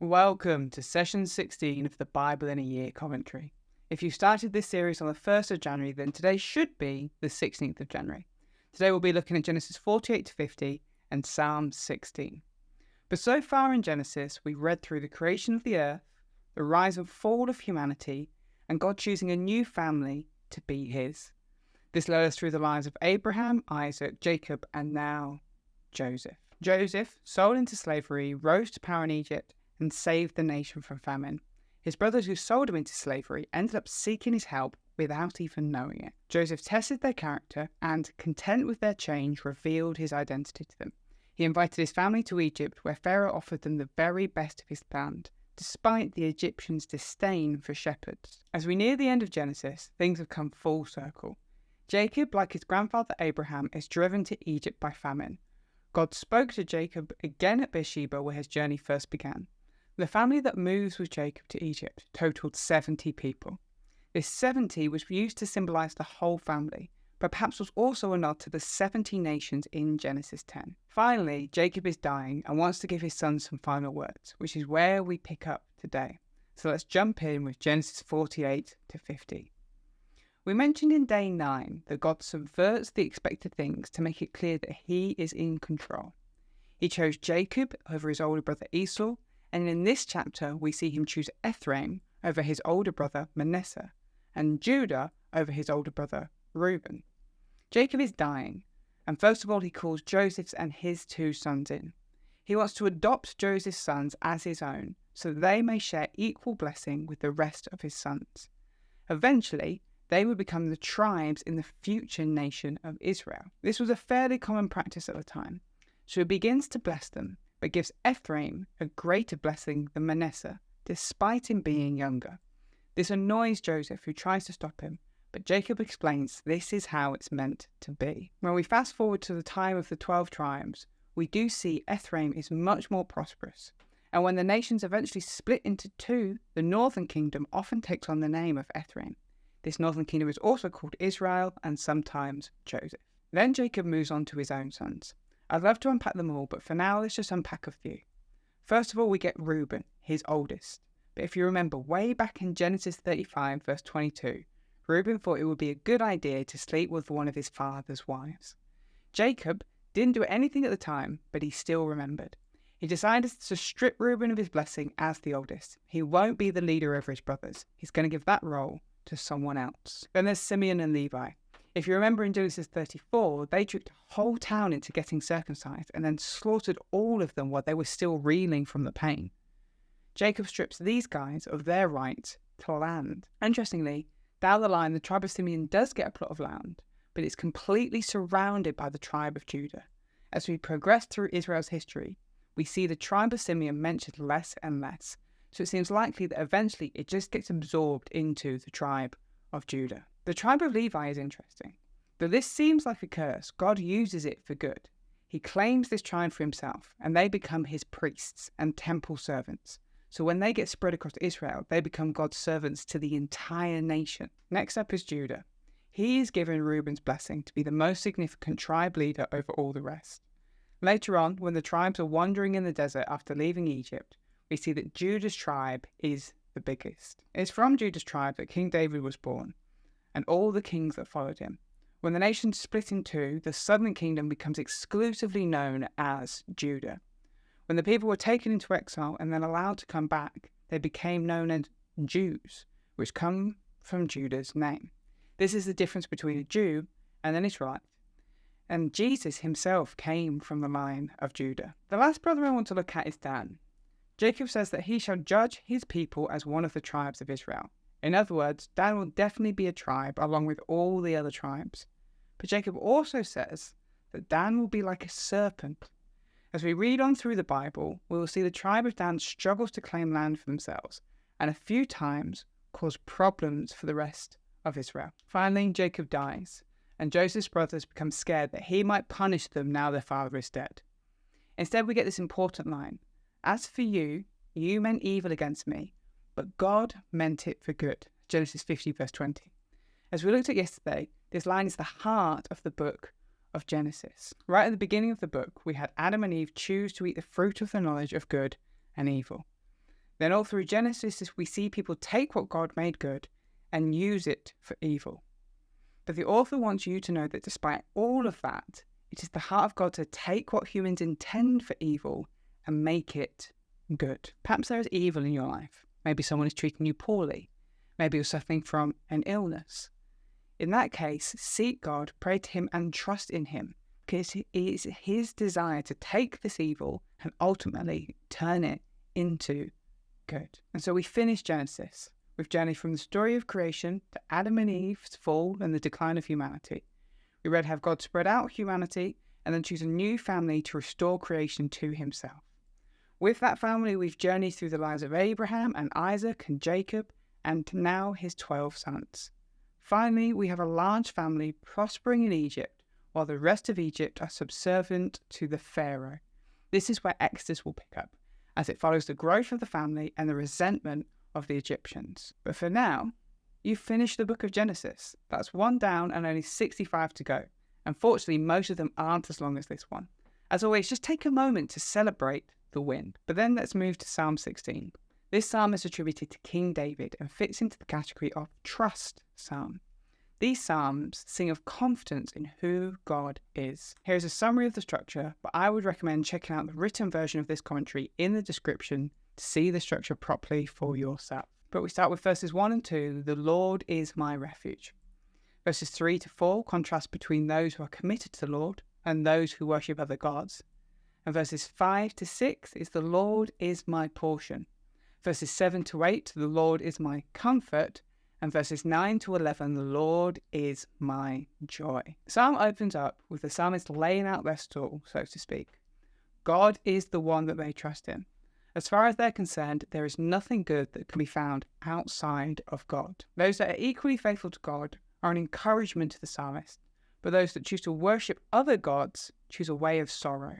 Welcome to session 16 of the Bible in a Year commentary. If you started this series on the 1st of January, then today should be the 16th of January. Today we'll be looking at Genesis 48 to 50 and Psalm 16. But so far in Genesis, we've read through the creation of the earth, the rise and fall of humanity, and God choosing a new family to be his. This led us through the lives of Abraham, Isaac, Jacob, and now Joseph. Joseph, sold into slavery, rose to power in Egypt and saved the nation from famine. His brothers who sold him into slavery ended up seeking his help without even knowing it. Joseph tested their character and, content with their change, revealed his identity to them. He invited his family to Egypt, where Pharaoh offered them the very best of his land, despite the Egyptians' disdain for shepherds. As we near the end of Genesis, things have come full circle. Jacob, like his grandfather Abraham, is driven to Egypt by famine. God spoke to Jacob again at Beersheba, where his journey first began. The family that moves with Jacob to Egypt totaled 70 people. This 70 was used to symbolize the whole family, but perhaps was also a nod to the 70 nations in Genesis 10. Finally, Jacob is dying and wants to give his son some final words, which is where we pick up today. So let's jump in with Genesis 48 to 50. We mentioned in day 9 that God subverts the expected things to make it clear that he is in control. He chose Jacob over his older brother Esau, and in this chapter we see him choose Ephraim over his older brother Manasseh, and Judah over his older brother Reuben. Jacob is dying, and first of all he calls Joseph's and his 2 sons in. He wants to adopt Joseph's sons as his own, so that they may share equal blessing with the rest of his sons. Eventually, they would become the tribes in the future nation of Israel. This was a fairly common practice at the time, so he begins to bless them, but gives Ephraim a greater blessing than Manasseh, despite him being younger. This annoys Joseph, who tries to stop him, but Jacob explains this is how it's meant to be. When we fast forward to the time of the 12 tribes, we do see Ephraim is much more prosperous, and when the nations eventually split into 2, the northern kingdom often takes on the name of Ephraim. This northern kingdom is also called Israel and sometimes Joseph. Then Jacob moves on to his own sons. I'd love to unpack them all, but for now let's just unpack a few. First of all, we get Reuben, his oldest. But if you remember way back in Genesis 35 verse 22, Reuben thought it would be a good idea to sleep with one of his father's wives. Jacob didn't do anything at the time, but he still remembered. He decided to strip Reuben of his blessing as the oldest. He won't be the leader over his brothers. He's going to give that role to someone else. Then there's Simeon and Levi. If you remember in Genesis 34, they tricked a whole town into getting circumcised and then slaughtered all of them while they were still reeling from the pain. Jacob strips these guys of their right to land. Interestingly, down the line, the tribe of Simeon does get a plot of land, but it's completely surrounded by the tribe of Judah. As we progress through Israel's history, we see the tribe of Simeon mentioned less and less, so it seems likely that eventually it just gets absorbed into the tribe of Judah. The tribe of Levi is interesting. Though this seems like a curse, God uses it for good. He claims this tribe for himself, and they become his priests and temple servants. So when they get spread across Israel, they become God's servants to the entire nation. Next up is Judah. He is given Reuben's blessing to be the most significant tribe leader over all the rest. Later on, when the tribes are wandering in the desert after leaving Egypt, we see that Judah's tribe is the biggest. It's from Judah's tribe that King David was born, and all the kings that followed him. When the nation split in 2, the southern kingdom becomes exclusively known as Judah. When the people were taken into exile and then allowed to come back, they became known as Jews, which come from Judah's name. This is the difference between a Jew and an Israelite. And Jesus himself came from the line of Judah. The last brother I want to look at is Dan. Jacob says that he shall judge his people as one of the tribes of Israel. In other words, Dan will definitely be a tribe along with all the other tribes. But Jacob also says that Dan will be like a serpent. As we read on through the Bible, we will see the tribe of Dan struggles to claim land for themselves, and a few times cause problems for the rest of Israel. Finally, Jacob dies, and Joseph's brothers become scared that he might punish them now their father is dead. Instead, we get this important line, "As for you, you meant evil against me, but God meant it for good." Genesis 50 verse 20. As we looked at yesterday, this line is the heart of the book of Genesis. Right at the beginning of the book, we had Adam and Eve choose to eat the fruit of the knowledge of good and evil. Then all through Genesis, we see people take what God made good and use it for evil. But the author wants you to know that despite all of that, it is the heart of God to take what humans intend for evil and make it good. Perhaps there is evil in your life. Maybe someone is treating you poorly. Maybe you're suffering from an illness. In that case, seek God, pray to Him, and trust in Him, because it is His desire to take this evil and ultimately turn it into good. And so we finish Genesis. We've journeyed from the story of creation to Adam and Eve's fall and the decline of humanity. We read how God spread out humanity and then choose a new family to restore creation to Himself. With that family, we've journeyed through the lives of Abraham and Isaac and Jacob, and now his 12 sons. Finally, we have a large family prospering in Egypt, while the rest of Egypt are subservient to the Pharaoh. This is where Exodus will pick up, as it follows the growth of the family and the resentment of the Egyptians. But for now, you've finished the book of Genesis. That's one down and only 65 to go. Unfortunately, most of them aren't as long as this one. As always, just take a moment to celebrate the win. But then let's move to Psalm 16. This psalm is attributed to King David and fits into the category of trust psalm. These psalms sing of confidence in who God is. Here's a summary of the structure, but I would recommend checking out the written version of this commentary in the description to see the structure properly for yourself. But we start with verses 1 and 2, the Lord is my refuge. Verses 3 to 4 contrast between those who are committed to the Lord and those who worship other gods. And verses 5 to 6 is the Lord is my portion. Verses 7 to 8, the Lord is my comfort. And verses 9 to 11, the Lord is my joy. The psalm opens up with the psalmist laying out their stall, so to speak. God is the one that they trust in. As far as they're concerned, there is nothing good that can be found outside of God. Those that are equally faithful to God are an encouragement to the psalmist, but those that choose to worship other gods choose a way of sorrow.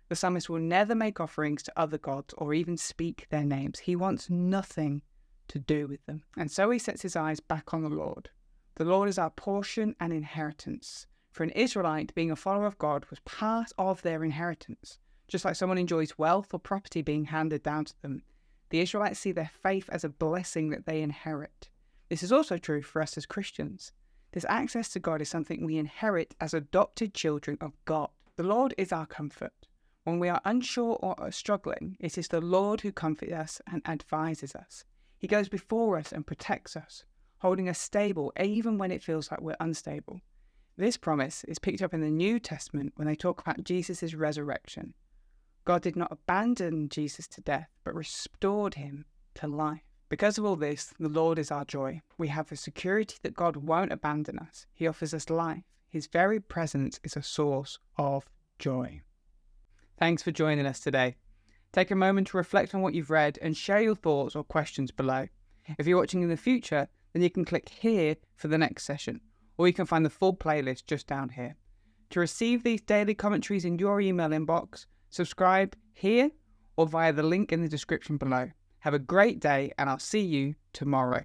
The psalmist will never make offerings to other gods or even speak their names. He wants nothing to do with them. And so he sets his eyes back on the Lord. The Lord is our portion and inheritance. For an Israelite, being a follower of God was part of their inheritance. Just like someone enjoys wealth or property being handed down to them, the Israelites see their faith as a blessing that they inherit. This is also true for us as Christians. This access to God is something we inherit as adopted children of God. The Lord is our comfort. When we are unsure or are struggling, it is the Lord who comforts us and advises us. He goes before us and protects us, holding us stable even when it feels like we're unstable. This promise is picked up in the New Testament when they talk about Jesus' resurrection. God did not abandon Jesus to death, but restored him to life. Because of all this, the Lord is our joy. We have the security that God won't abandon us. He offers us life. His very presence is a source of joy. Thanks for joining us today. Take a moment to reflect on what you've read and share your thoughts or questions below. If you're watching in the future, then you can click here for the next session, or you can find the full playlist just down here. To receive these daily commentaries in your email inbox, subscribe here or via the link in the description below. Have a great day, and I'll see you tomorrow.